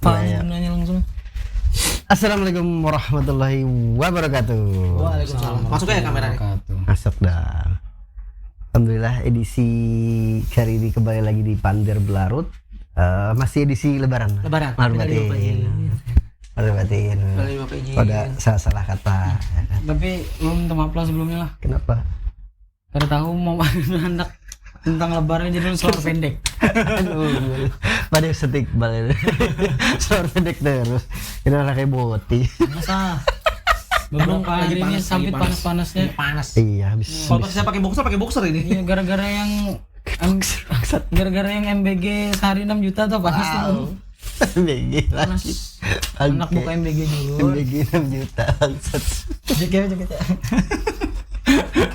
Apa nanya langsung? Assalamualaikum warahmatullahi wabarakatuh. Waalaikumsalam. Masuk aja kameranya. Masuk dah. Alhamdulillah edisi kali ini kembali lagi di Pandir Belarut. Masih edisi Lebaran. Lebaran. Maaf batin. Pada salah kata. Tapi lu minta maaf lah sebelumnya lah. Kenapa? Karena tahu mau anak tentang Lebaran jadi lu suara pendek. Aduh, pada setik balik. Suara pendek terus. Ini anaknya boti. Masa beberapa hari ini sampai panas-panasnya. Panas. Iya, habis. Kalau saya pakai boxer ini. Iya, gara-gara yang MBG sehari 6 juta tuh panas tuh. MBG Panas. lagi. Anak buka MBG dulu. MBG 6 juta bangsat. Jaket.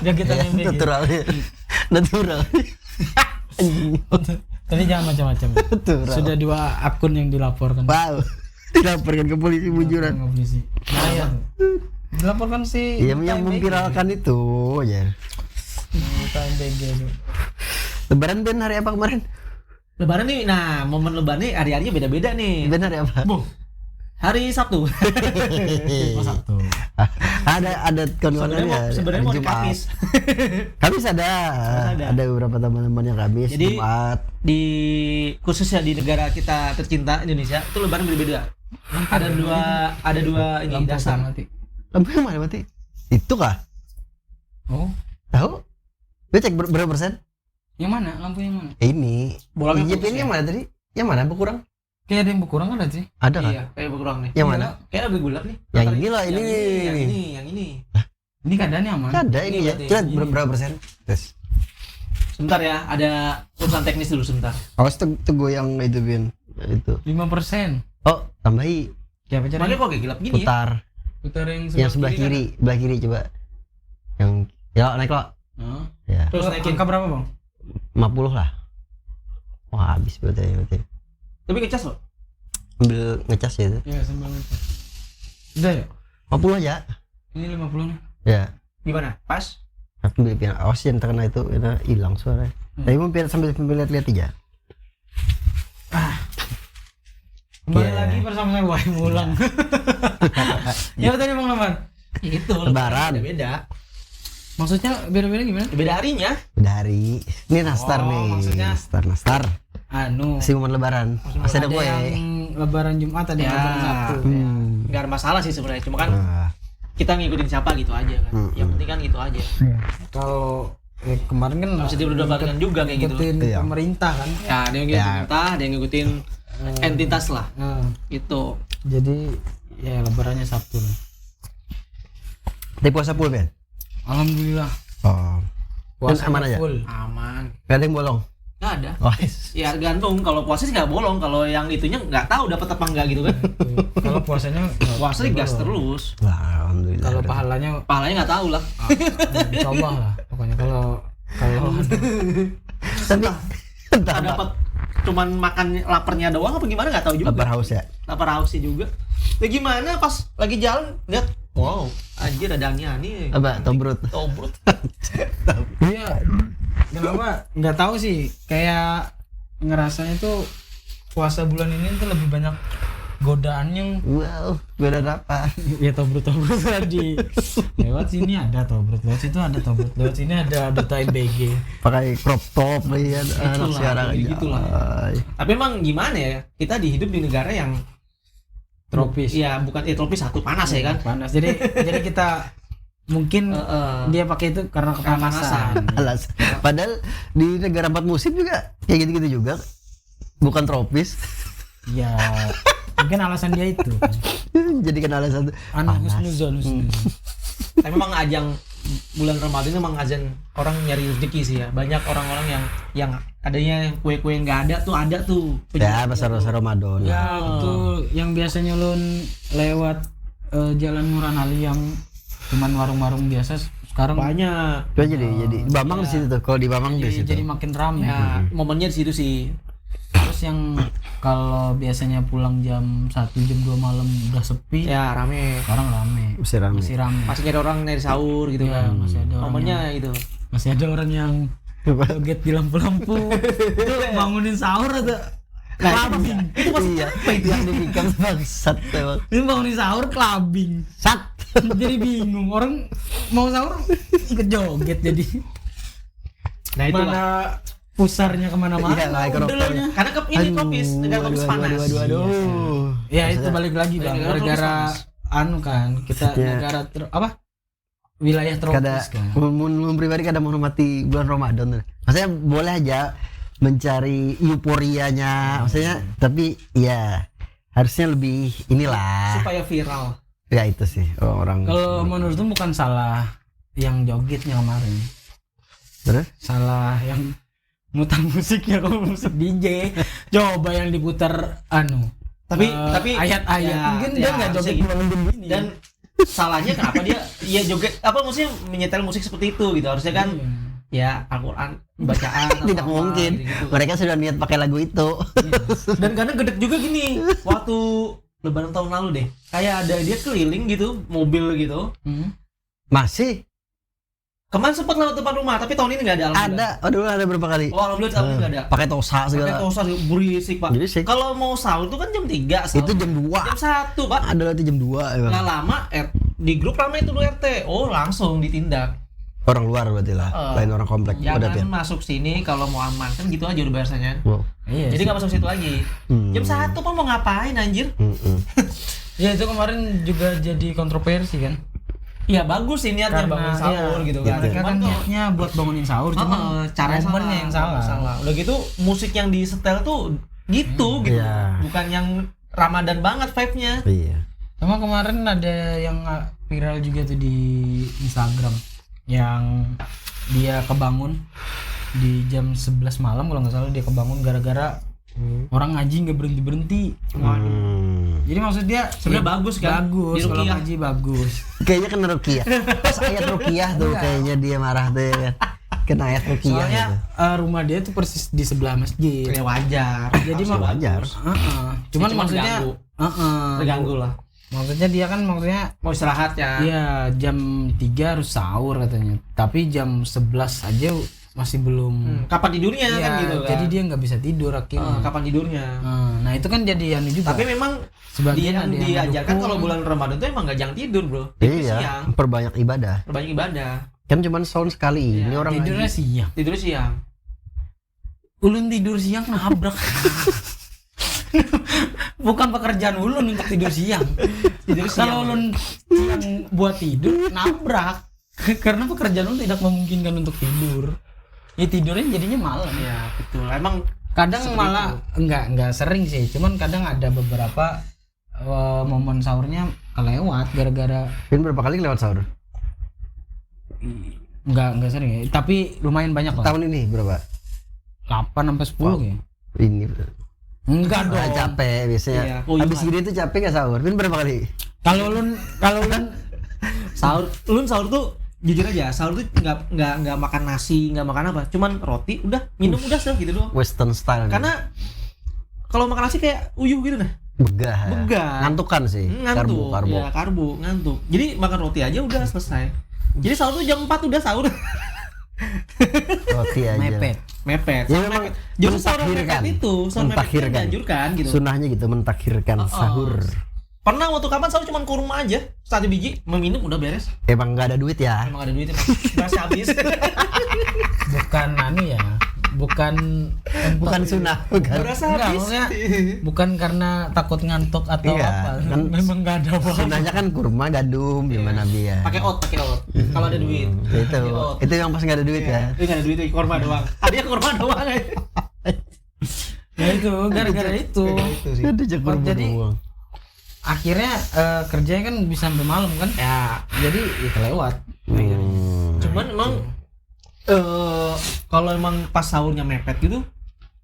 Jaket MBG. Natural. Anjing. Tapi jangan macam-macam. Natural. Sudah 2 akun yang dilaporkan. Wow. Dilaporkan ke polisi bujuran. Ke polisi. Nah, ya. Dilaporkan sih. Iya, yang memviralkan itu ya. Buka MBG itu. Lebaran Ben hari apa kemarin? Lebaran nih, nah momen Lebaran nih hari-harinya beda-beda nih. Ben hari apa? Hari Sabtu. Sabtu. Ada kawan-kawannya. Sebenarnya mau di Kamis. Kamis ada. Ada beberapa teman-teman yang Kamis, Jadi, Jumat. Di khususnya di negara kita tercinta Indonesia, itu Lebaran berbeda. Ada dua ini Lampu dasar. mati. Lampu yang mana mati? Itu kah? Oh, Tahu? Lu cek berapa persen? yang mana? Lampu yang mana? Ini. Bolanya Iya, putus ini ya? yang mana tadi? Yang mana berkurang? Kayak ada yang berkurang kan sih? Ada kan? Iya, kayak berkurang nih. Yang mana? Kayak lebih gelap nih. Yang inilah, Yang ini. yang ini. Ini keadaannya aman. Ada ini ya. berarti. Coba berapa persen? Terus. Sebentar ya, ada urusan teknis dulu sebentar. Awas tunggu yang itu Ben. Itu. 5%. Oh, tambahi. Siapa Makanya caranya? kok kayak gelap gini ya? Putar. Putar Yang sebelah kiri, sebelah kiri coba. Yang ya naik lo. Heeh. Ya. Terus naikin. Angka berapa, Bang? 50 lah. Wah, habis berarti. Tapi ngecas loh. Ambil ngecas ya itu. Ya, sambil ngecas. Udah ya? 50 aja. Ini 50 nih. Ya. Gimana? Pas? Aku beli piano. Awas yang terkena itu karena hilang suaranya. Tapi mau sambil lihat-lihat aja. Kembali Yeah. lagi bersama saya Wahyu Mulang. Ya tadi Bang Lamar. Itu Lebaran. beda. Maksudnya beda-beda gimana? Beda harinya. Udah hari. Ini nastar Oh, nih. maksudnya- Nastar. Anu. Masih momen lebaran. Masih ada kue. yang Lebaran Jumat, ada yang Ya. Lebaran Sabtu. Nggak ada masalah sih sebenarnya. Cuma kan Ah, kita ngikutin siapa gitu aja kan. Yang penting kan gitu aja. Kalau kemarin kan Bisa diudah-udahan juga kayak gitu. ngikutin Iya. pemerintah kan. Ya, ada yang ngikutin pemerintah, ada yang ngikutin entitas lah. Nah, Itu. jadi ya Lebarannya Sabtu. Tapi puasa full Ben. Alhamdulillah. Oh. Puasa aman aja? full. Aman. Gak ada yang bolong. Nggak ada. Oh, Ya gantung. Kalau puasa sih nggak bolong. Kalau yang itunya nggak tahu dapat apa enggak gitu kan. Kalau puasanya Puasa sih gas terus. wah, alhamdulillah. kalau pahalanya Pahalanya nggak tahu lah. coba lah pokoknya kalau tapi Entah dapat cuman makan laparnya doang apa gimana nggak tahu juga. lapar haus ya. Lapar hausnya juga. Ya gimana pas lagi jalan lihat, wow, anjir ada nih. Apa tobrut? Tobrut. iya kenapa nggak tahu sih, kayak ngerasanya tuh puasa bulan ini tuh lebih banyak godaan yang Wow, beda apa? ya tobrut tadi lewat sini ada tobrut, lewat situ ada tobrut, lewat sini ada duta MBG. Pakai crop top lihat anak Itulah, sekarang aja. gitulah. Ay. Tapi emang gimana ya? Kita hidup di negara yang Tropis. Iya, bukan tropis, satu panas ya kan. Panas, jadi kita mungkin dia pakai itu karena kepanasan. Alas. Padahal di negara 4 musim juga kayak gitu-gitu juga. Bukan tropis. Ya mungkin alasan dia itu kan. Jadi kan alasan Anak husnuzon. Tapi memang ajang bulan Ramadan itu memang ajang orang nyari rezeki sih ya. Banyak orang-orang yang adanya kue-kue nggak ada tuh ya pasar-pasar Ramadan. Ya betul, yang biasanya lu lewat jalan Murah Ali yang cuman warung-warung biasa sekarang banyak. Itu jadi Bambang di situ tuh. Kalau di Bambang di situ. jadi makin ramai. Ya, momennya di situ sih. Terus yang kalau biasanya pulang jam 1 jam 2 malam udah sepi, Ya rame. sekarang rame. Masih rame. Masih ada orang dari sahur gitu Ya, kan. masih ada orang Momennya itu. masih ada orang yang joget di lampu-lampu. Itu bangunin sahur atau clubbing. Itu maksudnya Iya, apa itu? yang dibikin bangsat emang. Ini bangun di sahur clubbing. Sat. Jadi bingung orang mau sahur ikut joget jadi Nah itu mana pusarnya kemana-mana. Iya, lah, modelnya. karena ini tropis, negara tropis panas. Aduh. Ya itu balik lagi bang, Negara tropis gara-gara anu kan kita Maksudnya- negara wilayah tropis kan. Mun pribadi kadang menghormati bulan Ramadan. Maksudnya boleh aja mencari euforianya, maksudnya tapi ya harusnya lebih inilah. Supaya viral. Ya itu sih orang. Kalau menurut tuh bukan salah yang jogetnya kemarin, Terus? salah yang mutar musiknya kalau musik DJ. Coba yang diputar anu. Tapi ayat-ayat ya, mungkin ya, dia nggak joget harusnya bulan begini. Dan salahnya kenapa dia joget apa maksudnya menyetel musik seperti itu gitu, harusnya kan ya Al-Quran bacaan atau Tidak apa, mungkin. gitu. Mereka sudah niat pakai lagu itu. Dan karena gedek juga gini waktu lebaran tahun lalu deh, kayak ada dia keliling gitu mobil gitu. Masih Kemarin sempat lewat depan rumah, tapi tahun ini nggak ada. ada. Oh dulu ada berapa kali. Oh, alhamdulillah tahun ini nggak ada. Pakai tosa Pakai segala. tosa berisik pak. Berisik. Kalau mau sahur tuh kan jam 3 Itu jam 2. jam 1 pak. Ada lagi jam 2 emang. Nggak lama di grup ramai itu RT. Oh langsung ditindak. Orang luar berarti lah, lain orang komplek. Udah Jangan Pian. masuk sini kalau mau aman kan gitu aja udah biasanya. Wow. Iya. Jadi nggak masuk situ lagi. Jam 1 pun mau ngapain anjir? Ya itu kemarin juga jadi kontroversi kan. Ya bagus sih niatnya bangun sahur gitu kan. Mereka Cuman kan kok niatnya buat bangunin sahur, cuma caranya momennya yang salah. Udah gitu musik yang di setel tuh gitu gitu. Iya. Bukan yang Ramadan banget vibe-nya. Iya. Sama kemarin ada yang viral juga tuh di Instagram yang dia kebangun di jam 11 malam kalau nggak salah, dia kebangun gara-gara orang ngaji nggak berhenti. Jadi maksud dia Sebenarnya bagus kan? Bagus, Di kalau Ruqyah. ngaji bagus. Kayaknya kena Ruqyah. Pas ayat Ruqyah tuh kayaknya dia marah tuh ya kan. Kena ayat Ruqyah Soalnya gitu. rumah dia tuh persis di sebelah masjid. Ya wajar. Jadi Harusnya mah wajar. Cuman Cuma maksudnya Terganggu lah. maksudnya dia kan maksudnya Mau istirahat ya. iya jam 3 harus sahur katanya. Tapi jam 11 aja masih belum. Kapan tidurnya Iya, kan gitu kan. jadi dia nggak bisa tidur akhirnya. Kapan tidurnya. Nah itu kan jadi anu juga. Tapi memang Sebagian yang ada yang diajarkan mendukung. kalau bulan Ramadan tuh emang gak jangan tidur bro. Tidur siang, Iya, perbanyak ibadah. berbanyak ibadah. Kan cuma setahun sekali. Iya, Ini orang tidurnya ngaji. siang. Tidur siang. Ulun tidur siang nabrak. Bukan pekerjaan ulun untuk tidur siang. Tidur siang. Kalau ulun siang buat tidur nabrak. Karena pekerjaan ulun tidak memungkinkan untuk tidur. Ya tidurnya jadinya malam. Ya betul. Emang Kadang Seperti malah enggak sering sih, cuman kadang ada beberapa momen sahurnya kelewat gara-gara Pin berapa kali lewat sahur? enggak sering ya. Tapi lumayan banyak lah. Tahun ini berapa? 8 sampai 10 ya. Ini Enggak dong. capek biasanya. Iya. Habis gini tuh capek gak sahur? Pin berapa kali? Kalau ulun sahur tuh jujur aja, sahur tuh nggak makan nasi, nggak makan apa, cuman roti, udah minum udah sih gitu doang. Western style. Karena kalau makan nasi kayak uyuh gitu nah. begah. Begah. Ngantukan sih. Ngantuk. Karbo. Ya, karbo, ngantuk. Jadi makan roti aja udah selesai. Jadi sahur tuh jam 4 udah sahur. Roti aja. Mepet. Ya Sama memang mepet. Justru sahur mentakhirkan. mepet itu, sahur mepet itu Mentakhirkan. dianjurkan gitu. Sunahnya gitu mentakhirkan sahur. Pernah waktu kapan sahur cuma kurma aja, 1 biji, meminum udah beres. Emang nggak ada duit ya? Emang ada duit emang. Berasa habis. Bukan anu ya. Bukan Sunnah, bukan. Berasa enggak, habis. maksudnya bukan karena takut ngantuk atau Iya, apa. kan Memang enggak ada apa. Sunahnya kan kurma gandum gimana dia? Pakai ot. Kalau ada duit. Itu yang pas nggak ada duit ya. Ini nggak ada duit, kurma doang. Ada kurma doang. Ya itu gara-gara itu. Ada kurma Jadi doang. akhirnya kerjanya kan bisa sampai malam kan. Ya, Jadi ya kelewat. cuman emang kalau emang pas sahurnya mepet gitu,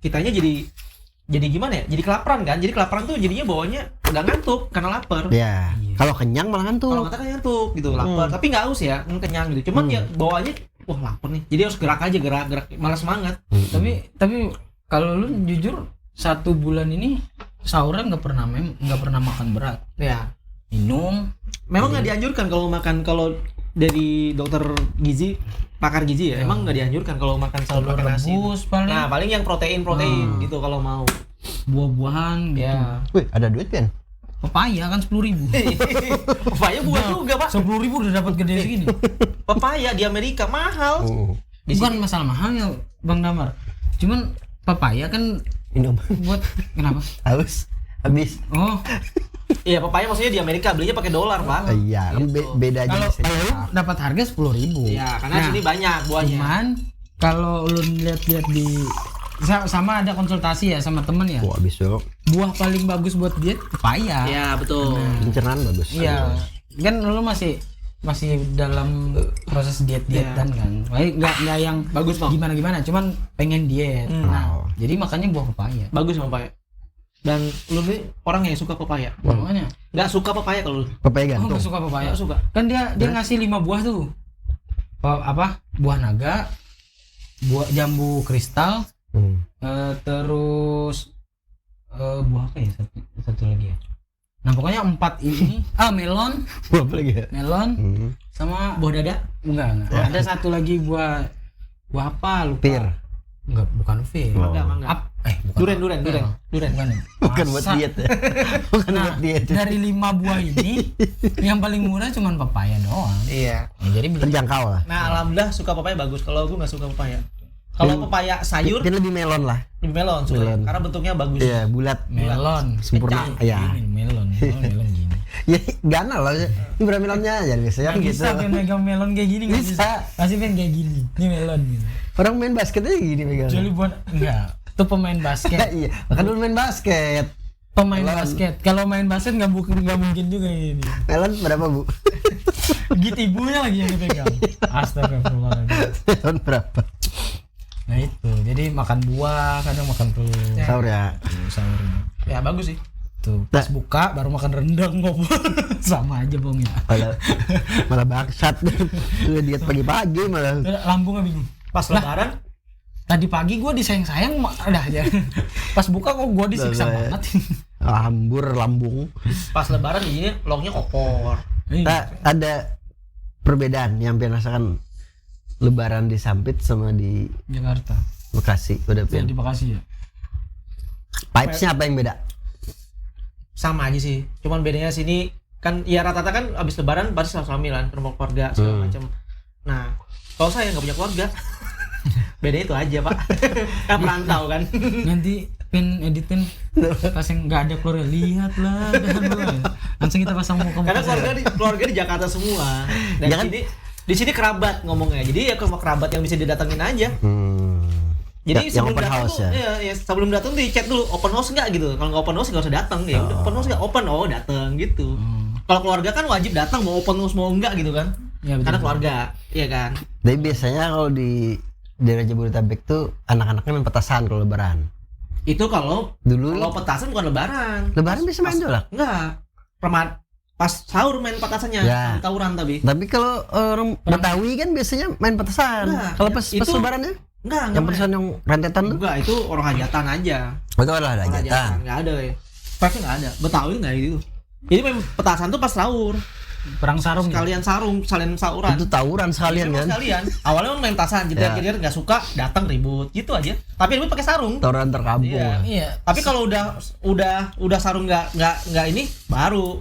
kitanya jadi gimana ya? Jadi kelaparan kan? Jadi kelaparan tuh jadinya bawanya udah ngantuk karena lapar. Ya, kalau kenyang malah Kalau ngantuk. kata kan ngantuk gitu, lapar. Tapi nggak haus ya, kenyang gitu. Cuman ya bawanya wah lapar nih. Jadi harus gerak aja, gerak, malah semangat. Tapi kalau lu jujur 1 bulan ini sahurnya nggak pernah makan berat. Ya, Minum. memang nggak dianjurkan kalau makan, kalau dari dokter gizi, pakar gizi ya, emang nggak dianjurkan kalau makan selalu pakai nasi. Rebus paling. Nah, paling yang protein gitu kalau mau. Buah-buahan gitu. Ya. Wih, ada duit kan? Pepaya kan 10.000. Pepaya buah juga, Pak. 10.000 udah dapat gede segini. Pepaya di Amerika mahal. Bukan masalah mahalnya, Bang Damar. Cuman pepaya kan Minum. buat kenapa? Haus. Habis. Oh, Iya, pepaya maksudnya di Amerika belinya pakai dolar, Pak. Iya, kan beda aja. kalau lu dapat harga 10.000. Iya, karena sini banyak buahnya. Cuman kalau lu lihat-lihat di sama ada konsultasi ya sama temen ya. Wah, habis tuh. Buah paling bagus buat diet pepaya. Iya, betul. Pencernaan bagus. Iya. Kan lu masih dalam proses diet-dietan kan. Nggak yang Bagus, Bang. gimana-gimana, cuman pengen diet. Nah, jadi makanya buah pepaya. Bagus pepaya. Dan lu nih orang yang suka pepaya. Makanya. Nggak suka pepaya kalau lu. Pepaya Oh, gantung. nggak suka pepaya. Nggak suka. Kan dia ngasih 5 buah tuh. Buah naga, buah jambu kristal, terus buah apa ya satu lagi ya. Nah, pokoknya 4 ini. Melon, Buah apa lagi ya? melon sama Buah dada? enggak. Ada satu lagi buah apa lupa. Pir. Enggak, bukan fir. Oh. Mangga. Bukan. Duren. Bukan. Bukan buat Masa? diet ya. Bukan Nah, buat diet. dari 5 buah ini yang paling murah cuman pepaya doang. Iya. Ya, jadi beli. Terjangkau lah. Nah, alhamdulillah suka pepaya bagus. Kalau gue nggak suka pepaya. Kalau pepaya sayur, Dia lebih melon lah. lebih melon suka. Melon. Karena bentuknya bagus. Iya, bulat. Melon Sempurna. Kencang. Iya. Gini, melon gini. Ya, ganal lah. Ini berapa melonnya aja biasanya Nggak kan gitu. bisa pengen megang melon kayak gini nggak Bisa. bisa. Pasti pengen kayak gini. Ini melon gitu. Orang main basket aja gini megang. Kecuali buat enggak. Itu pemain basket. Iya, bahkan dulu main basket. Pemain Melon. basket. Kalau main basket nggak mungkin juga ini. Melon berapa, Bu? Git ibunya lagi yang dipegang. Astagfirullahaladzim. Melon berapa? Nah itu. Jadi makan buah, kadang makan telur. Sahur ya. Sahurnya. Ya bagus sih. Tuh, pas buka baru makan rendang ngobrol. Sama aja Bang ya. Malah bangsat. Udah diet pagi-pagi malah. Lambungnya bingung. Pas lebaran, Tadi pagi gue disayang-sayang udah aja. Pas buka kok gue disiksa Udah, banget. Hambur lambung. pas lebaran ini lauknya opor. Nah, ada perbedaan yang Pian rasakan lebaran di Sampit sama di Jakarta. Bekasi udah Ya, Pian. di Bekasi ya. Vibes-nya apa yang beda? Sama aja sih. Cuman bedanya sini kan ya rata-rata kan abis lebaran pasti sama-sama kan, rumah keluarga segala macam. Nah, kalau saya nggak punya keluarga, bedanya itu aja Pak. Kan perantau kan. Nanti pin editin pas yang nggak ada keluarga, lihatlah dan langsung kita pasang muka. Karena keluarga di Jakarta semua. Dan Ya kan? di sini kerabat ngomongnya. Jadi ya ke rumah kerabat yang bisa didatengin aja. Jadi yang sebelum open datang house tuh, ya? ya sebelum datang tuh dicek dulu open house nggak gitu. Kalau nggak open house nggak usah datang ya. Udah open house nggak open, oh datang gitu. Kalau keluarga kan wajib datang mau open house mau enggak gitu kan. Ya, betul, Karena betul. keluarga, iya kan. Tapi biasanya kalau di daerah Jabodetabek tuh anak-anaknya main petasan kalau lebaran. Itu kalau Dulu petasan bukan lebaran. lebaran bisa main dolak. Enggak. Pas sahur main petasannya, Ya. tawuran tapi. Tapi kalau orang Betawi kan biasanya main petasan. Enggak, Kalau pas itu- lebarannya Enggak yang main. petasan yang rentetan tuh. Enggak, itu orang hajatan aja. Itu adalah Orang hajatan. enggak ada ya. Pasti enggak ada. Betawi enggak gitu. Jadi main petasan tuh pas sahur. Perang sarung ya? Sekalian saling sauran. Itu tawuran sekalian Iya, kan. sekalian. Awalnya main petasan, Ya. jadi enggak suka, datang ribut gitu aja. Tapi ribut pakai sarung. Tawuran terkampung. Iya. Iya. Tapi kalau udah sarung enggak ini baru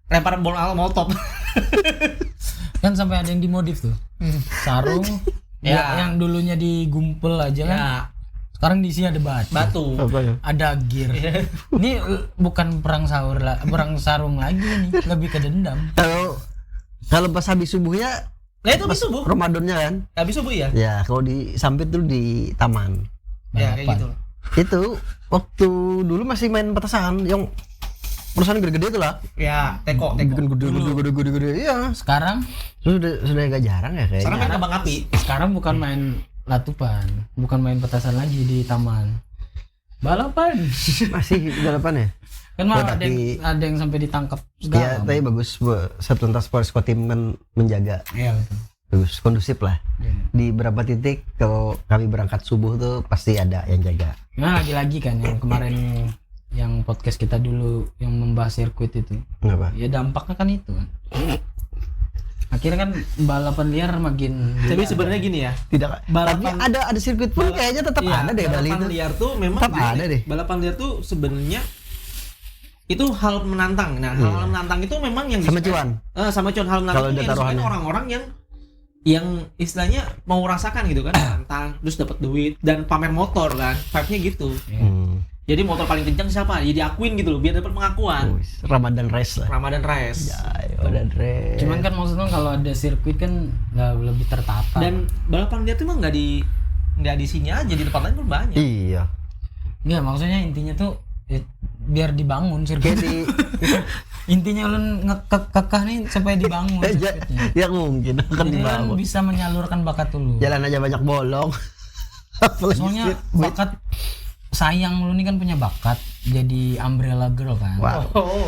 lempar bola molotov. Kan sampai ada yang dimodif tuh. Sarung Ya. yang dulunya digumpel aja kan. Ya, Sekarang di sini ada batu. Apa ya? Ada gear. Ini bukan perang perang sarung lagi nih, lebih ke dendam. Kalau pas habis subuhnya Nah itu habis subuh. Ramadannya kan. Habis subuh ya. Ya, kalau di Sampit dulu di taman. Ya kayak Balapan. gitu. Itu waktu dulu masih main petasan yang perusahaan gede-gede itu lah. Ya, teko. Bikin gede-gede. Iya. Sekarang Sudah agak jarang ya kayaknya. Sekarang main kembang api. sekarang bukan main latupan, bukan main petasan lagi di taman. Balapan. Masih balapan ya? Kan malah Oh, tapi- ada yang sampai ditangkap Ya, segala. tapi bagus. Satlantas Polres Kotim kan menjaga. Iya betul. Bagus, kondusif lah. Iya. Di beberapa titik kalau kami berangkat subuh tuh pasti ada yang jaga. Nah lagi-lagi kan yang kemarin yang podcast kita dulu yang membahas sirkuit itu. Kenapa? Ya dampaknya kan itu kan. Akhirnya kan balapan liar makin Tapi sebenarnya gini ya, Tidak. Balapan- Tapi ada sirkuit pun kayaknya tetap iya, ada deh Bali balapan itu. liar tuh memang Tetap gini, ada deh. Balapan liar tuh sebenarnya itu hal menantang. Nah, hal menantang itu memang yang Sama disukai- cuan. sama cuan hal menantang Kalau itu ada yang disukai taruhannya. orang-orang yang istilahnya mau rasakan gitu kan, menantang, terus dapat duit dan pamer motor kan, vibe-nya gitu. Jadi motor paling kencang siapa? Ya diakuin gitu loh, biar dapat pengakuan. Wis, Ramadan Race lah. Ramadan Race. Ramadan Race. Cuman kan maksudnya kalau ada sirkuit kan nggak lebih tertata. Dan balapan liar tuh emang nggak di sini aja, di tempat lain pun banyak. Iya. Nggak, maksudnya intinya tuh biar dibangun sirkuit. Jadi Intinya ulun ngekekeh nih supaya dibangun sirkuitnya. ya mungkin akan Jadi kan dibangun. bisa menyalurkan bakat dulu. Jalan aja banyak bolong. Apalagi Soalnya sirkuit. bakat sayang lu nih kan punya bakat jadi umbrella girl kan. Wow. Oh.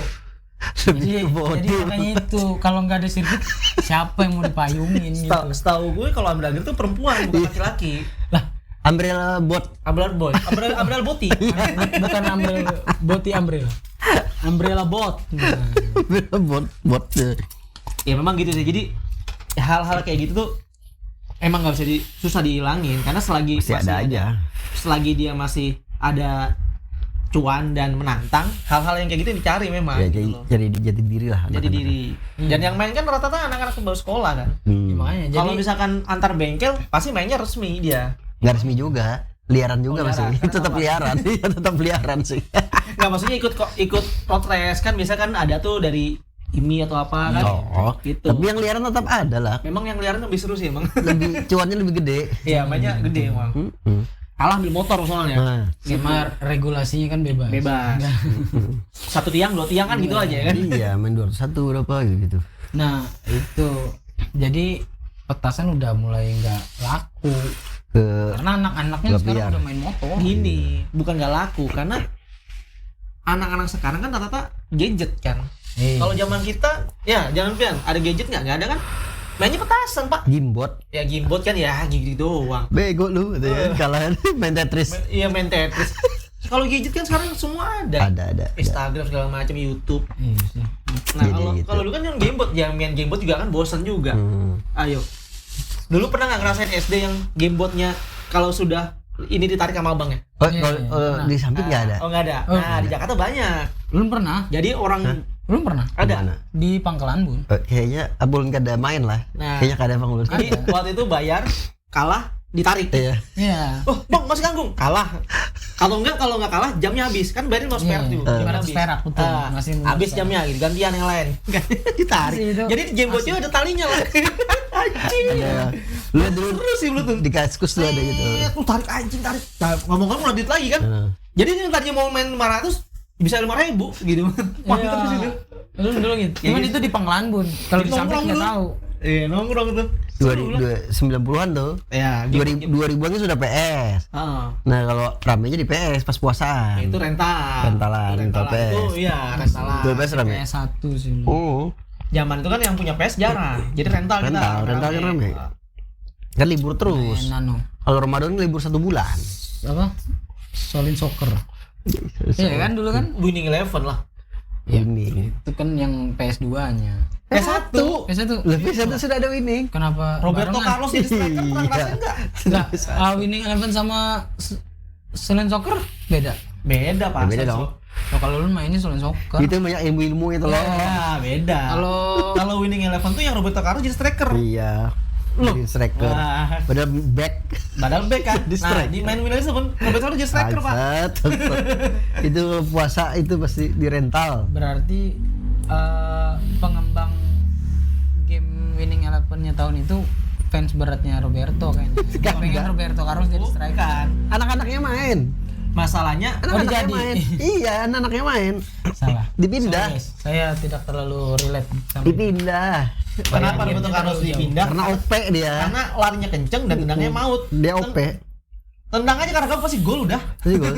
Jadi, Lebih ke body. jadi makanya itu kalau nggak ada sirkuit siapa yang mau dipayungin gitu. Setahu gue kalau Umbrella itu perempuan bukan laki-laki. Lah, Umbrella bot. Umbrella boy, Umbrella boti. bukan umbrella, umbrella. Umbrella bot. Nah, Umbrella bot. Ya memang gitu sih. Jadi hal-hal kayak gitu tuh emang nggak bisa susah dihilangin karena selagi Masih ada aja. selagi dia masih ada cuan dan menantang, hal-hal yang kayak gitu dicari memang. Ya, gitu loh. jadi diri lah. Jadi anak-anak. diri. Dan yang main kan rata-rata anak-anak baru sekolah kan. Hmm. makanya jadi Kalau misalkan antar bengkel pasti mainnya resmi dia. Nggak resmi juga. Liaran juga Oh, masih. liaran. Tetap Kenapa? liaran. Iya, tetap liaran sih. Nggak, maksudnya ikut road race kan biasa kan ada tuh dari IMI atau apa kan. Oh, Gitu. tapi yang liaran tetap ada lah. Memang yang liaran lebih seru sih emang. Lebih cuannya lebih gede. Iya, mainnya gede emang. Kalah ambil motor soalnya. Nah, sama regulasinya kan bebas. Bebas. Satu tiang, dua tiang kan gitu aja ya kan. iya, main 201 berapa gitu. Nah, itu. Jadi petasan udah mulai nggak laku Ke karena anak-anaknya Nggak sekarang biar. udah main motor. Gini, bukan gak laku karena anak-anak sekarang kan rata-rata gadget kan. Iya. Kalau zaman kita, ya jangan pian, ada gadget nggak ada kan? Mainnya petasan pak. gimbot. Ya gimbot kan ya gitu doang. Bego lu katanya. Kalahan main Tetris. Iya main Tetris. Kalau gadget kan sekarang semua ada. Ada. Instagram segala macam, YouTube. Iya sih. Nah Jadi kalau gitu. kalau dulu kan yang gamebot, yang main gamebot juga kan bosan juga. Ayo. Dulu pernah nggak ngerasain SD yang gamebotnya kalau sudah ini ditarik sama abang ya? Oh, Iya, kalau iya. di samping nggak ada. Oh nggak ada. Oh, Nah di Jakarta banyak. Belum pernah. Jadi orang Belum pernah. ada. Mana? Di Pangkalan Bun. Kayaknya abul nggak ada main lah. Nah. Kayaknya nggak ada bang Ulun. Jadi waktu itu bayar, kalah, ditarik. Iya. Iya. Oh bang masih kanggung, kalah. Kalau nggak kalah jamnya habis kan bayarin mau spare Iya, tuh. iya. Jamnya 500 perak, betul. Ah, Masih habis 500 jamnya gitu, gantian yang lain. Ditarik. Asli itu. Jadi di gamebotnya ada talinya lah. Anjing. Ada. Lu dulu Seru sih lu tuh. di kaskus tuh ada gitu. Lu tarik anjing tarik. Nah, ngomong-ngomong lanjut lagi kan. Heeh. Jadi yang tadinya mau main 500 bisa 5.000 gitu. Mantap Iya. sih itu. Lu dulu gitu. Cuman Iya. itu di Pangkalan Bun. Kalau di samping Nongkrong nggak dulu. tahu. Iya, nongkrong tuh. 90-an tuh. Ya, 2000-an sudah PS. Nah, kalau ramenya di PS pas puasaan. Itu rental. Rentalan, rental PS. Itu iya, rentalan. Itu PS rame. PS1 sih. Oh, Zaman itu kan yang punya PS jarang. Jadi rental kita. rental kan rame. Kan libur terus. Nano. Kalau Ramadan libur 1 bulan. Apa? Solin Soccer. Iya kan dulu kan? Winning Eleven lah. Ini. Itu kan yang PS2-nya. PS1. PS1. Lebih satu sudah ada winning. Kenapa? Roberto barengan? Carlos jadi striker pernah Iya. ngerasain enggak? Enggak. Winning Eleven sama Solin Soccer beda. Beda Pak. Beda dong. Oh, kalau lu mainnya Solin Soccer. Itu banyak ilmu-ilmu itu loh. Ya, beda. Kalau Winning Eleven tuh yang Roberto Carlos jadi striker. Iya. Jadi striker. Wah. Padahal back. Padahal back kan. Di Nah, striker. di main Winning Eleven Roberto Carlos jadi striker, Pak. Bangsat. Itu puasa itu pasti di rental. berarti pengembang game Winning Eleven-nya tahun itu fans beratnya Roberto kayaknya. Dia pengen Roberto Carlos jadi striker. Bukan. Anak-anaknya main. Masalahnya Anak-anaknya jadi. main. Iya, anak-anaknya main. Salah. Dipindah. Sorry, guys. Saya tidak terlalu relate sama Dipindah. kenapa Bayangin, Roberto kita Carlos jauh. dipindah? Karena OP dia. Karena larinya kenceng dan tendangnya maut. Dia OP. Tendang aja karena kamu pasti gol udah. Terus gol.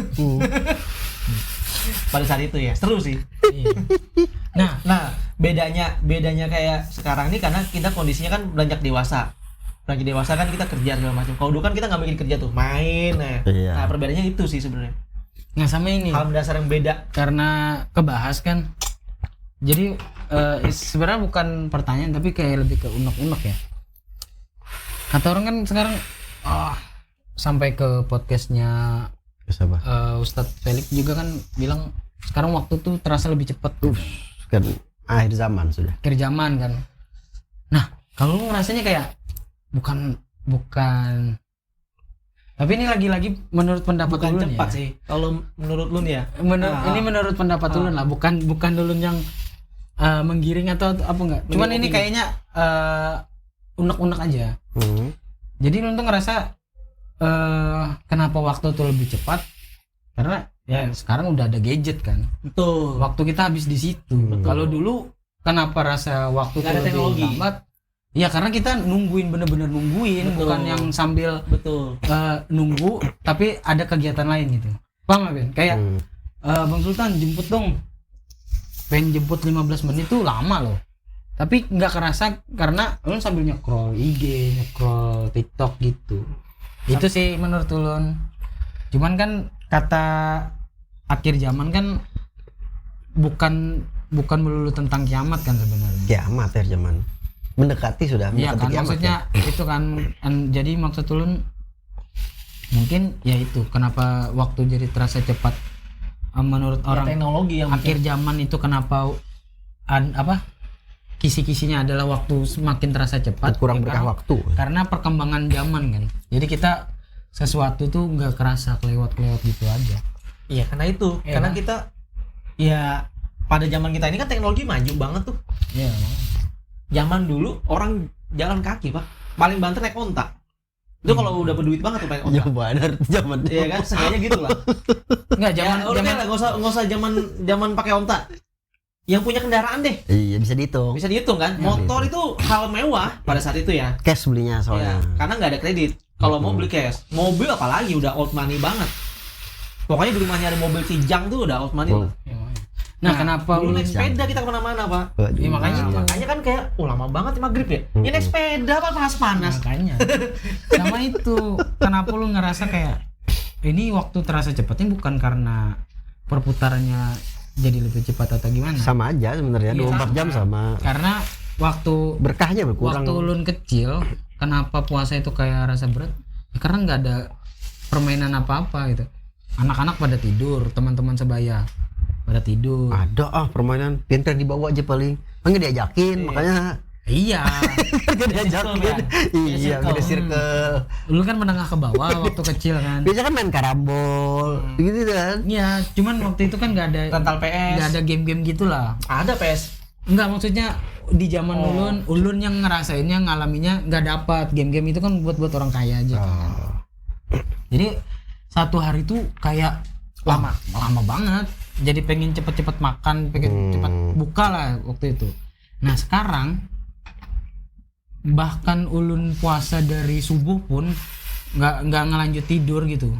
Pada saat itu ya. Seru sih. Iya. Nah, Nah, bedanya kayak sekarang ini karena kita kondisinya kan beranjak dewasa. Beranjak dewasa kan kita kerja segala macam. Kalau dulu kan kita nggak bikin kerja tuh, main. Iya. Nah, perbedaannya itu sih sebenarnya. nggak sama ini. Hal mendasar yang beda. Karena kebahas kan Jadi sebenarnya bukan pertanyaan tapi kayak lebih ke unek-unek ya. Kata orang kan sekarang sampai ke podcastnya Siapa? Ustadz Felix juga kan bilang sekarang waktu tuh terasa lebih cepat. Kan akhir zaman sudah. Akhir zaman kan. Nah, kalau lu ngerasanya kayak bukan tapi ini lagi-lagi menurut pendapat Bukan Ulun cepat ya. sih. Kalau menurut lu nih ya. Ini menurut pendapat Ulun lah, bukan Ulun yang menggiring atau apa enggak. Cuman ini kayaknya unek-unek aja. Jadi Ulun tuh ngerasa kenapa waktu tuh lebih cepat? Karena ya sekarang udah ada gadget kan. Betul. Waktu kita habis di situ. Kalau dulu kenapa rasa waktu tuh Gak ada lebih teknologi. lambat? Ya karena kita bener-bener nungguin, Betul. bukan yang sambil Betul. nunggu tapi ada kegiatan lain gitu. Paham gak Ben? Kayak Bang Sultan jemput dong. Pengen jemput 15 menit tuh lama loh. Tapi nggak kerasa karena Ulun sambil nyekrol IG, nyekrol TikTok gitu. Itu sih menurut Ulun. Cuman kan kata akhir zaman kan bukan melulu tentang kiamat kan sebenarnya. Kiamat akhir zaman. Mendekati sudah, Iya mendekati kan kiamat. maksudnya itu kan jadi maksud Ulun mungkin ya itu kenapa waktu jadi terasa cepat menurut orang Teknologi yang akhir zaman itu kenapa kisi-kisinya adalah waktu semakin terasa cepat Kurang ya berkah karena- waktu. karena perkembangan zaman kan jadi kita sesuatu tuh nggak kerasa kelewat gitu aja. Iya, karena itu. Iya, Karena kan? kita ya pada zaman kita ini kan teknologi maju banget tuh. Iya. Zaman dulu orang jalan kaki, Pak. Paling banter naik onta. Itu kalau udah berduit banget tuh naik onta. Ya benar zaman Iya kan, sengaja gitu lah. Nggak Zaman zaman nggak usah zaman pakai onta. Yang punya kendaraan deh, Iya bisa dihitung. bisa dihitung kan. Motor itu hal mewah pada saat itu ya. Cash belinya Iya, soalnya. karena nggak ada kredit. Kalau mau beli cash, mobil apalagi udah old money banget. Pokoknya di rumahnya ada mobil Kijang tuh udah old money lah. Nah, kenapa dulu lu naik sepeda kita kemana-mana, Pak? Waduh. Ya, makanya itu. Makanya kan kayak, lama banget ya maghrib ya. Ya naik sepeda Pak, panas-panas. makanya sama itu kenapa lu ngerasa kayak ini waktu terasa cepatnya bukan karena perputarannya jadi lebih cepat atau gimana? Sama aja sebenarnya, Iya, 24 jam sama. Karena waktu Berkahnya berkurang. waktu ulun kecil kenapa puasa itu kayak rasa berat? Ya, karena nggak ada permainan apa-apa gitu. Anak-anak pada tidur, teman-teman sebaya pada tidur. Ada permainan pintar dibawa aja paling. Enggak diajakin, makanya Iya. enggak diajakin. kan? Iya, beda circle. Lu kan menengah ke bawah waktu kecil kan. Biasa kan main karambol, gitu kan. Iya, cuman waktu itu kan nggak ada Rental PS. nggak ada game-game gitulah. Ada PS. Enggak, maksudnya di zaman ulun yang ngerasainnya ngalaminnya nggak dapat game-game itu kan buat orang kaya aja kan. Jadi satu hari tuh kayak lama banget. Jadi pengen cepet-cepet makan, pengen cepat buka lah waktu itu. Nah sekarang bahkan ulun puasa dari subuh pun nggak ngelanjut tidur gitu.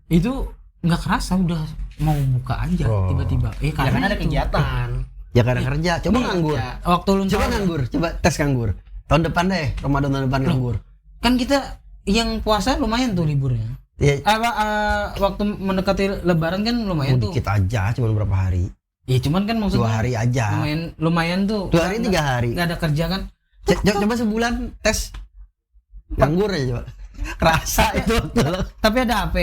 Itu nggak kerasa udah mau buka aja tiba-tiba. Ya kan ada itu. kegiatan. Ya karena kerja, coba nganggur. Ya, Waktu ulun Coba tahu- nganggur, coba tes nganggur. Tahun depan deh, Ramadan tahun depan nganggur. kan kita yang puasa lumayan tuh liburnya. Ya, Waktu mendekati lebaran kan lumayan tuh. dikit aja, cuma berapa hari? Ya cuman kan 2 maksudnya hari aja. lumayan tuh. 2 hari 3 hari. Nggak ada kerja kan. Coba sebulan tes nganggur aja coba. Kerasa itu waktu lo. Tapi ada HP.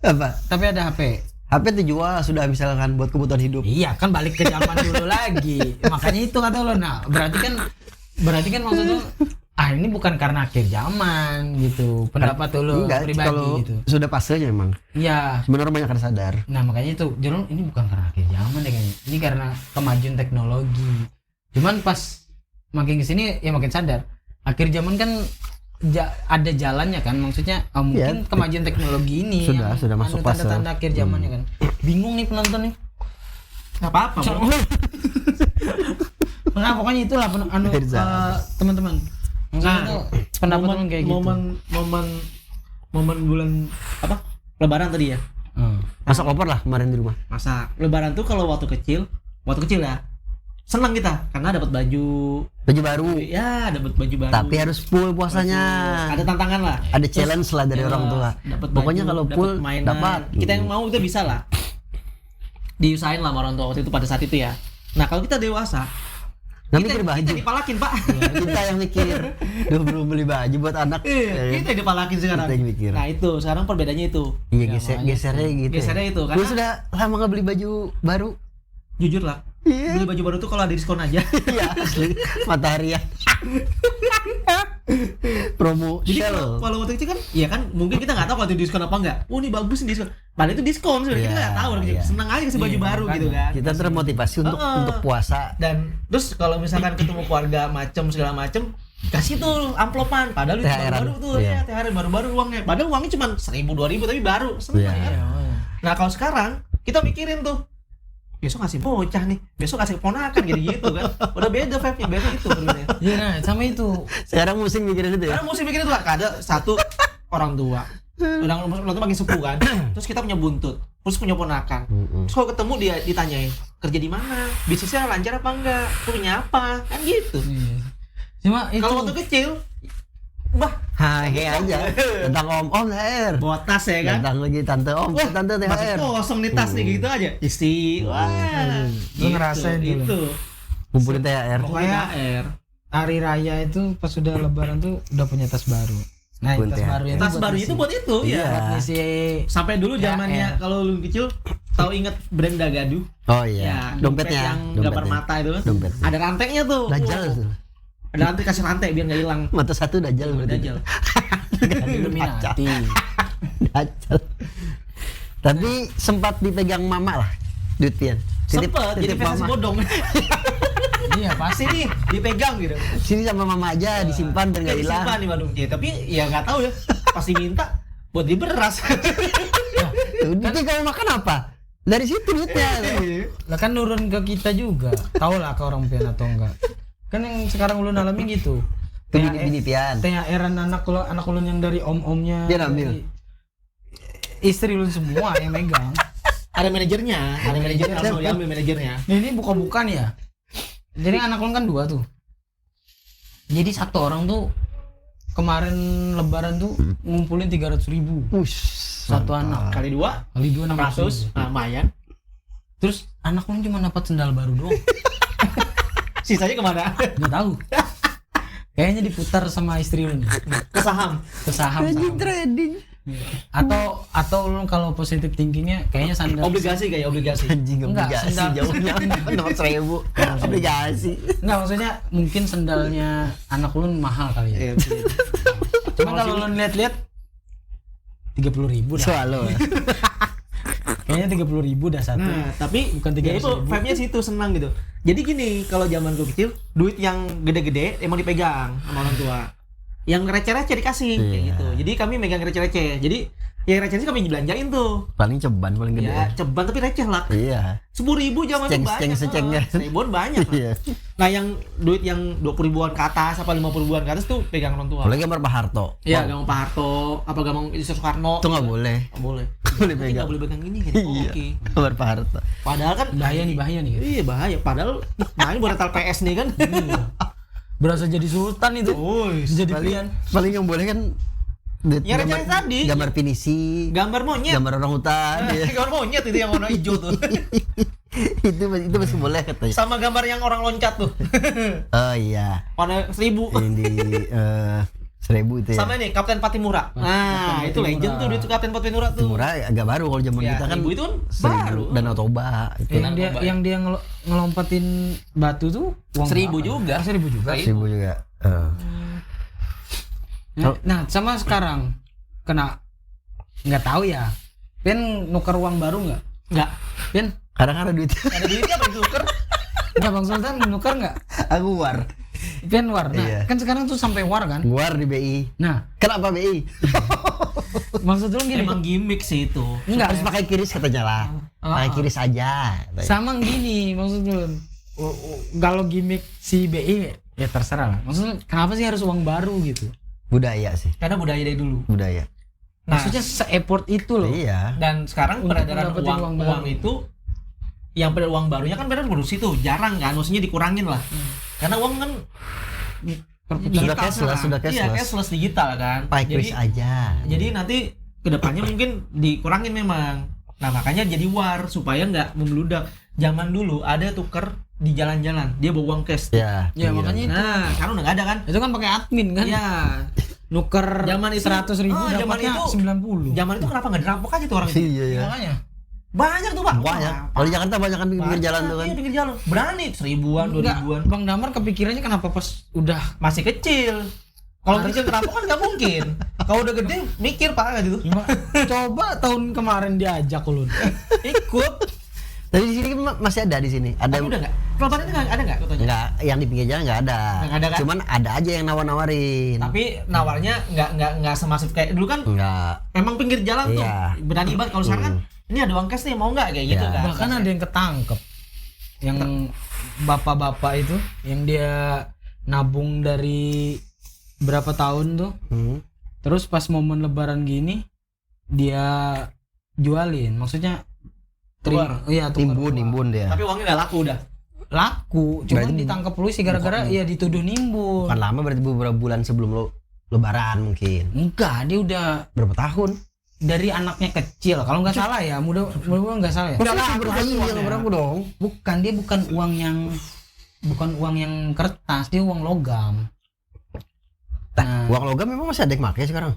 Apa? Tapi ada HP. HP dijual sudah misalkan buat kebutuhan hidup. Iya kan balik ke zaman dulu lagi. Makanya itu kata lo. Nah berarti kan maksudnya ini bukan karena akhir zaman gitu. Pendapat lo Enggak, pribadi kalau gitu. sudah pasenya emang. Iya. Sebenarnya banyak yang sadar. Nah makanya itu Jalur ini bukan karena akhir zaman deh kayaknya. Ini karena kemajuan teknologi. Cuman pas makin kesini ya makin sadar. Akhir zaman kan ada jalannya kan. Maksudnya mungkin Iya. kemajuan teknologi ini Sudah masuk fase. tanda-tanda akhir zamannya kan. Bingung nih penonton nih. Nggak apa-apa, Bro. Nah pokoknya itulah Akhir zaman. teman-teman. Maksudnya tuh pendapat momen, kayak gitu. momen bulan apa? Lebaran tadi ya. Masak opor lah kemarin di rumah. Masak. Lebaran tuh kalau waktu kecil ya. Senang kita karena dapat baju Baru. ya, dapat baju baru. Tapi harus full puasanya. Ada tantangan lah. Ada challenge lah dari Ya, orang tua. dapat Pokoknya baju, kalau dapat full mainan. dapat. Kita yang mau kita bisa lah. Diusahain lah sama orang tua waktu itu pada saat itu ya. Nah kalau kita dewasa, Nggak mikir baju. kita dipalakin pak. Kita yang mikir, duh belum beli baju buat anak. Iya, kita yang dipalakin sekarang. Kita yang mikir. Nah itu sekarang perbedaannya itu. Iya Ya, gesernya gitu. Gesernya itu Gue karena sudah lama nggak beli baju baru. jujur lah, Iya. beli baju baru tuh kalau ada diskon aja. Iya asli. Matahari ya. Promo Jadi Shell. kalau waktu kecil kan, ya kan mungkin kita nggak tahu kalau itu diskon apa enggak. Oh ini bagus nih diskon. Padahal itu diskon sebenarnya kita Iya, nggak tahu. iya. Senang aja kasih baju Iya, baru makanya. gitu kan. Kita termotivasi untuk puasa. Dan terus kalau misalkan ketemu keluarga segala macem kasih tuh amplopan. Padahal itu THR-an. baru tuh Iya. ya THR baru-baru uangnya. Padahal uangnya cuma 1.000 2.000 tapi baru. Senang Iya. ya. Nah kalau sekarang kita mikirin tuh besok ngasih bocah nih, besok kasih keponakan gitu kan. Udah beda vibe-nya, beda itu sebenarnya. Iya, nah, sama itu. Sekarang musim mikirin itu ya. Karena mesti mikirin tuh ada satu orang tua. Orang tua makin sepuh kan. Terus kita punya buntut, terus punya ponakan. Terus kalau ketemu dia ditanyain, kerja di mana? Bisnisnya lancar apa enggak? Punya apa? Kan gitu. Iya. Cuma itu Kalau waktu kecil, bah, Hai aja. Tentang om THR. bawa tas ya kan. Datang lagi tante om, tante Masih THR. kosong nih tas nih gitu aja. Isi. Wah. Lu ngerasain dulu. itu. Kumpulin THR. Pokoknya THR. hari raya itu pas sudah lebaran tuh udah punya tas baru. Nah, Pun tas THR. baru itu Tas buat baru ngisi- itu buat itu Iya. ya. buat ngisi Sampai dulu zamannya kalau lu kecil tahu inget brand Dagadu? Oh Ya, iya. dompet Dompetnya. yang gambar mata itu. Dompet. Ada rantainya tuh. Dajjal Wow. tuh. Ada rantai, kasih rantai biar nggak hilang. Mata satu Dajjal berarti. Dajjal. Illuminati. Dajjal. Tapi sempat dipegang mama lah. Duit Pian. Sempet jadi titip investasi mama. bodong. Iya, pasti. Pasti nih dipegang gitu. Sini sama mama aja disimpan biar nggak Kayak hilang. disimpan di Bandung. Ya, tapi ya nggak tahu ya. Pasti minta buat di beras. Duitnya kalau makan apa? Dari situ duitnya. Lah kan nurun ke kita juga. Tahu lah ke orang pian atau enggak. Kan yang sekarang ulun alami gitu. Itu bini Pian. THR-an anak ulun yang dari om-omnya. Dia ambil. dari Istri ulun semua yang megang. Ada manajernya, ada manajernya langsung diambil manajernya. Nah, ini bukan ya. Jadi anak ulun kan 2 tuh. Jadi satu orang tuh kemarin lebaran tuh ngumpulin 300.000 satu anak. Kali 2 Kali 2 600, nah, lumayan. Terus anak ulun cuma dapat sendal baru doang. Sisanya kemana? Nggak tahu. Kayaknya diputar sama istri ulun. Ke saham. Ke saham. Trading. Atau ulun kalau positif thinkingnya kayaknya sandal. Obligasi kayak obligasi. Anjing Enggak, obligasi sendal. jauhnya 600.000 obligasi. Enggak, maksudnya mungkin sendalnya anak ulun mahal kali ya. Iya, betul. Cuma kalau ulun lihat-lihat 30.000 dah. Soalnya. Kayaknya 30.000 dah satu. Nah, tapi Bukan ya itu 300.000. vibe-nya situ senang gitu. Jadi gini, kalau zaman gue kecil, duit yang gede-gede emang dipegang sama orang tua. Yang receh-receh dikasih kayak Iya. gitu. Jadi kami megang receh-receh. Jadi yang receh kami belanjain tuh. Paling ceban paling gede. Ya, ceban tapi receh lah. Iya. 10.000 zaman itu banyak. Seceng-secengnya. 1.000-an banyak lah. Iya. Nah, yang duit yang 20.000-an ke atas apa 50.000-an ke atas tuh pegang orang tua. Apalagi gambar Pak Harto. Iya, Gamang Pak Harto, apa Gamang Soekarno. Itu nggak boleh. Nggak boleh. Boleh Nanti pegang. nggak boleh pegang gini kan. Oh, Iya. oke. Gambar Pak Harto. Padahal kan Bahaya nih. Iya bahaya. Padahal main buat rental PS nih kan. Berasa jadi sultan itu. Oh, Jadi Paling pian. paling yang boleh kan Ya, receh tadi. gambar pinisi, gambar monyet. gambar orang hutan. ya. Gambar monyet itu yang warna hijau tuh. itu masih boleh katanya. Sama gambar yang orang loncat tuh. Oh iya. Warna 1.000. Yang di 1.000 itu ya. Sama nih Kapten Patimura. Nah, itu Patimura. legend tuh duit Kapten Patimura tuh. Murah agak baru kalau zaman Ya, kita kan 1.000 itu kan 1.000 baru. Danau Toba itu. Yang dia ngelompetin batu tuh uang 1.000 berapa? juga. 1.000 juga. 1.000 juga. Nah, sama sekarang kena nggak tahu ya. Pian nuker uang baru nggak? Enggak. Pian Kadang ada duit. Ada duitnya apa dituker? nggak Bang Sultan nuker nggak? Aku war. Pian war. Nah, Iya. kan sekarang tuh sampai war kan. War di BI. Nah, Kenapa BI? maksud lu gini. Emang gimmick sih itu. Enggak. Harus pakai kiris katanya lah. Pakai kiris aja. Sama gini maksud lu. Kalau gimmick si BI ya terserah lah. Maksudnya kenapa sih harus uang baru gitu? Budaya sih. Karena budaya dari dulu. Budaya. Maksudnya se-effort itu loh. Iya. Dan sekarang Untuk peredaran mendapetin uang uang baru. itu yang pada uang barunya kan benar produksi tuh jarang kan, maksudnya dikurangin lah. Karena uang kan Sudah digital cashless, sekarang. sudah Iya, cashless. cashless digital kan. Pakai kiris aja. Jadi nanti kedepannya mungkin dikurangin memang. Nah makanya jadi war supaya nggak membludak. Zaman dulu ada tuker di jalan-jalan dia bawa uang cash. Ya. Ya makanya itu. Nah, sekarang udah nggak ada kan? Itu kan pakai admin kan. Iya. Nuker Zaman itu 100.000 zaman dapatnya itu 90. Zaman itu kenapa nggak dirampok aja tuh orang itu? Iya ya. Makanya. Banyak tuh, Pak. Banyak. Kalau di Jakarta banyak kan pinggir jalan tuh kan. Iya, pinggir jalan. Berani 1.000-an, 2.000-an. Bang Damar kepikirannya kenapa pas udah Masih kecil. Kalau kecil ngerampok kan nggak mungkin. Kalau udah gede mikir Pak gitu. coba tahun kemarin diajak ulun. Ikut. Tapi di sini masih ada di sini. Ada Tapi udah nggak? Pelabuhan itu nggak ada nggak katanya? enggak yang di pinggir jalan enggak ada. Nggak ada kan? Cuman ada aja yang nawar-nawarin. Tapi nawarnya nggak semasif kayak dulu kan. Enggak. Emang pinggir jalan tuh Iya. berani banget. Kalau sekarang kan ini ada uang cash nih mau nggak kayak gitu Iya. kan? Bahkan ada yang ketangkep. Yang bapak-bapak itu yang dia nabung dari berapa tahun tuh. Terus pas momen lebaran gini dia jualin. Maksudnya Tukar. iya tukar uang. Nimbun dia. Tapi uangnya nggak laku udah. Laku, cuman Berarti ditangkap polisi gara-gara ya dituduh nimbun. Bukan lama berarti beberapa bulan sebelum lebaran mungkin. Enggak, dia udah Berapa tahun? dari anaknya kecil. Kalau nggak salah ya, mudah nggak salah ya. Udah Masa laku berapa pasti iya uangnya. berapa dong? Bukan, dia bukan uang yang kertas, dia uang logam. Nah, Uang logam memang masih ada yang pakai sekarang.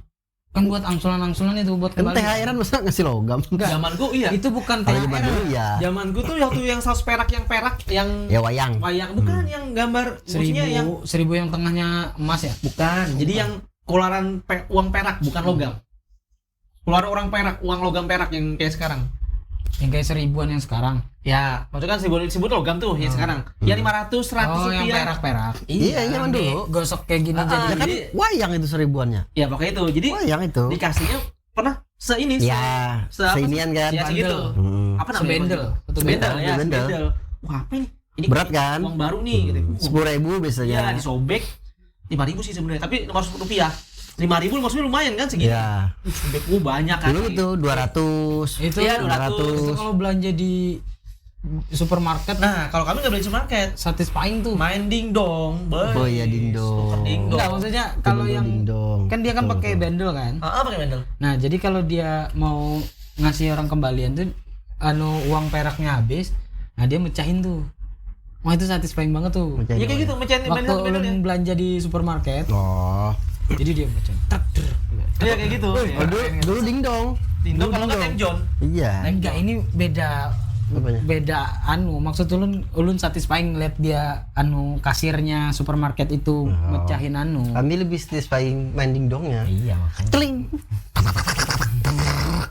kan buat angsuran-angsuran itu buat Kan kembali. THR-an masa ngasih logam? Zamanku iya. Itu bukan Kalau zaman dulu THR. ya. Zamanku tuh waktu yang 100 perak yang Ya wayang. wayang bukan yang gambar maksudnya yang 1000 yang tengahnya emas ya. bukan. Jadi yang keluaran uang perak bukan logam. Keluar orang perak, uang logam perak yang kayak sekarang. Yang kayak 1000-an yang sekarang. Ya, maksudnya kan disebut logam tuh yang sekarang. Ya 500, 100 Oh, yang rupiah. perak-perak. Iya, zaman di dulu. gosok kayak gini Ah, jadi. Ya kan Jadi- wayang itu seribuannya. Ya pokoknya itu. Jadi Wayang itu. dikasihnya pernah seini. Ya, apa seinian kan. Ya segitu. Hmm. Apa namanya? Sebendel. Betul, Sebendel ya, Sebendel. sebendel. Wah, apa ini? Ini Berat kan? uang baru nih gitu. 10.000 Iya, biasanya. disobek 5.000 sih sebenarnya, tapi 500 rupiah. 5.000 maksudnya lumayan kan segitu. Ya. Sobek banyak kan. Dulu itu 200. Itu Iya, 200. Itu kalau belanja di supermarket Nah, kalau kami nggak beli di supermarket, satisfying tuh. main dingdong. Oh iya, dingdong. Dingdong. Enggak, maksudnya kalau yang Dingdong. kan dia kan Betul, pakai betul. bendel kan. Pakai bendel. Nah, jadi kalau dia mau ngasih orang kembalian tuh uang peraknya habis, nah dia mecahin tuh. Wah, itu satisfying banget tuh. Mecahin Iya kayak apa gitu, mecahin Waktu bendel ulun belanja di supermarket, Oh. jadi dia mecahin. Tek, der. Iya kayak gitu. Oh, Ya. dulu dingdong. Dingdong kalau nggak Teng John. Iya. Enggak, ini beda Apanya? beda maksud ulun satisfying lihat dia kasirnya supermarket itu mecahin Kami lebih satisfying main dingdongnya. Iya, makanya. Teling.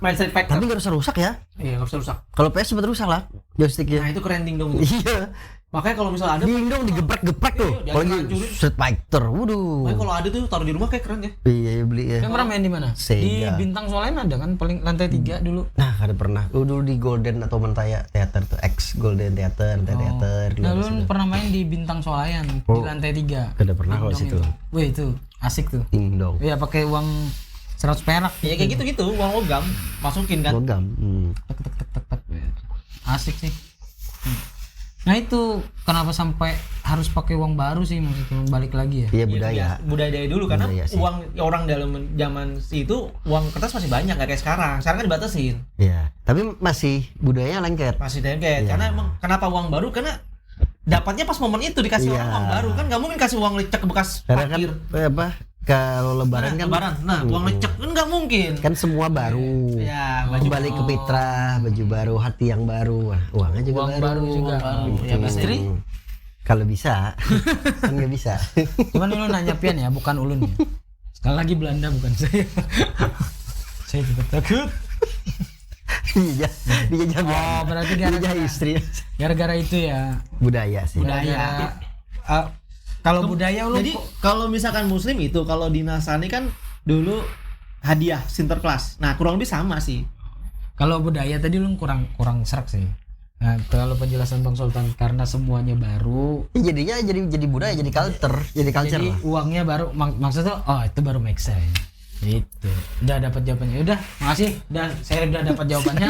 Mindset Tapi factor. nggak usah rusak ya. Iya nggak usah rusak. Kalau PS sempat rusak lah Nah joysticknya. itu keren dingdong itu. Iya. Makanya kalau misalnya ada, Dingdong digeprek-geprek tuh. Iya, Apalagi jangan hancurin. Street Fighter. Waduh. makanya kalau ada tuh taruh di rumah kayak keren ya. Iya, beli ya. Yang pernah main di mana? Sega. Di Bintang Solen ada kan paling lantai 3 dulu. Nah, ada pernah. Dulu di Golden atau Mentaya Theater tuh, X Golden Theater, Theater. Nah, lu pernah main di Bintang Solayan di Oh. lantai 3. Ada pernah kalau Dingdong situ. itu. Wih, itu asik tuh. Dingdong. Iya, pakai uang 100 perak. Ya kayak gitu-gitu, uang logam masukin kan. Logam. Tek, tek, tek, tek, tek. Asik sih. Nah, itu kenapa sampai harus pakai uang baru sih maksudnya balik lagi ya? Iya, Iya, budaya. budaya dari dulu karena Budaya sih. uang orang dalam zaman itu uang kertas masih banyak nggak kayak sekarang. Sekarang kan dibatasin, Iya. Tapi masih budayanya lengket. masih dengket. Iya. Karena emang kenapa uang baru? Karena dapatnya pas momen itu dikasih Iya. orang uang baru kan nggak mungkin kasih uang lecek bekas Karena kan parkir. kalau lebaran kan Lebaran. Nah, uang lecek kan nggak mungkin. kan semua baru. Ya, Kembali ke fitrah, baju baru, hati yang baru. Wah, uangnya juga Uang baru. baru juga. Gitu. Ya, istri? Kalau bisa. Kan nggak bisa. Cuman ulun nanya Pian ya, bukan ulun ya. Sekali lagi Belanda bukan saya. Saya tetap takut. Iya, dijajah. Oh, berarti dijajah gara-gara istri. gara-gara itu ya. Budaya sih. Budaya. Kalau budaya ulun Jadi kalau misalkan muslim itu kalau di Nasrani kan dulu hadiah sinterklas. Nah, kurang lebih sama sih. kalau budaya tadi ulun kurang serak sih. Nah, kalau penjelasan Bang Sultan karena semuanya baru, Jadinya jadi budaya, jadi culture, jadi culture jadi lah. uangnya baru maksudnya oh itu baru make sense. Itu. Udah dapat jawabannya. Udah, makasih. Udah saya udah dapat jawabannya.